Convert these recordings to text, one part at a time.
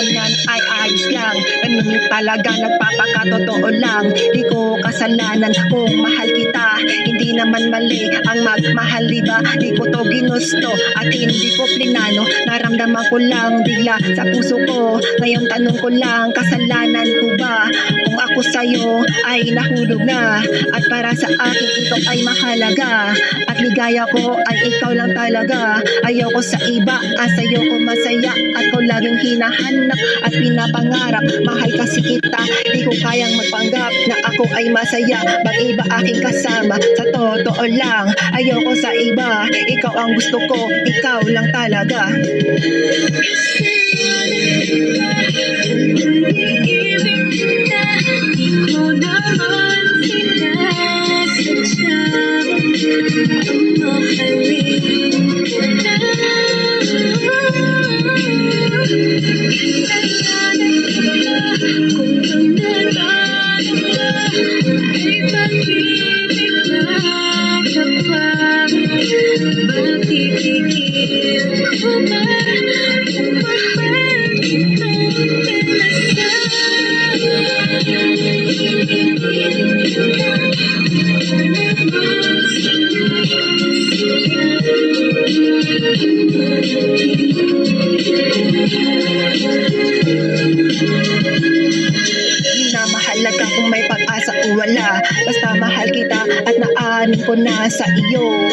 niyan ay ayos lang. Ganun talaga, nagpapakatotoo lang. Di ko kasalanan kung mahal kita. Hindi naman mali ang magmahal, diba? Di ko to ginusto at hindi ko plinano. Naramdaman ko lang bigla sa puso ko. Ngayon tanong ko lang, kasalanan ko ba? Kung ako sa'yo ay nahulog na, at para sa akin ito ay mahalaga, at ligaya ko ay ikaw lang talaga. Ayoko sa iba, sa'yo ko masaya, at ko laging hinahanap at pinapangarap. Mahal kasi kita, di ko kayang magpanggap na ako ay masaya pag iba aking kasama. Sa totoo lang, ayoko sa iba, ikaw ang gusto ko, ikaw lang talaga. Mahalaga kung may pag-asa o wala, basta mahal kita at naanin ko na sa iyo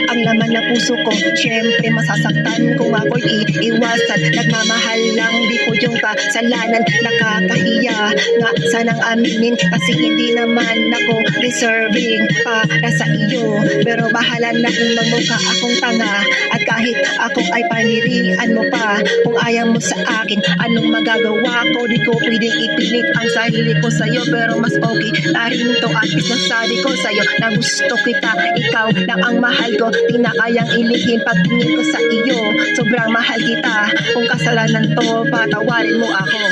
ang laman ng puso ko. Siyempre masasaktan kung ako'y iiwasan. Nagmamahal lang, di ko yung kasalanan. Nakakahiya nga sanang aminin, kasi hindi naman ako deserving para sa iyo. Pero bahala na kung magmukha akong tanga, at kahit ako ay panirian mo pa. Kung ayaw mo sa akin, anong magagawa ko? Di ko pwedeng ipilit ang sarili ko sa'yo, pero mas okay na rin to at isasabi ko sa'yo na gusto kita, ikaw lang ang mahal ko. Di na kayang ilihim pagtingin ko sa iyo, sobrang mahal kita. Kung kasalanan to, patawarin mo ako.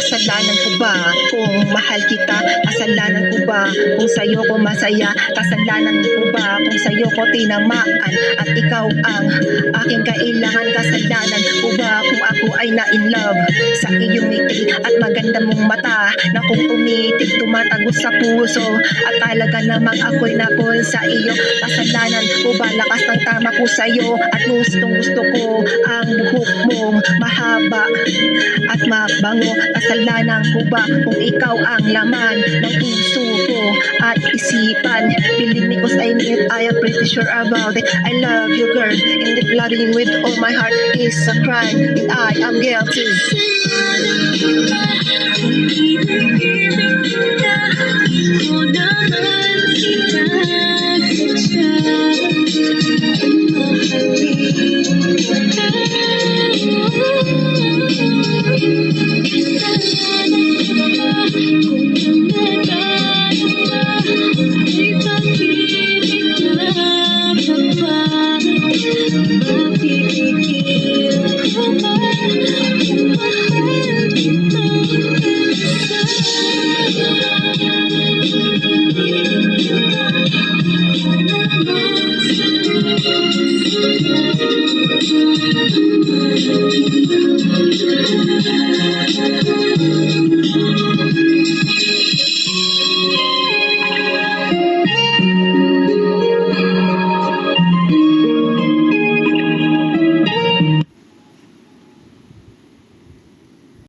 Kasalanan ko ba kung mahal kita? Kasalanan ko ba kung sa'yo ko masaya? Kasalanan ko ba kung sa'yo ko tinamaan at ikaw ang aking kailangan? Kasalanan ko ba kung ako ay na-in love sa iyong ngiti at maganda mong mata na kung tumitig tumatagos sa puso, at talaga namang ako'y napol sa iyo? Kasalanan ko ba lakas ng tama ko sa'yo at gustong gusto ko ang buhok mong mahaba at mabango? Kasalanan ko ba kung ikaw ang laman ng puso ko at isipan? Believe me, cause I mean it, I am pretty sure about it. I love you, girl, and if loving you with all my heart is a crime, and I am guilty.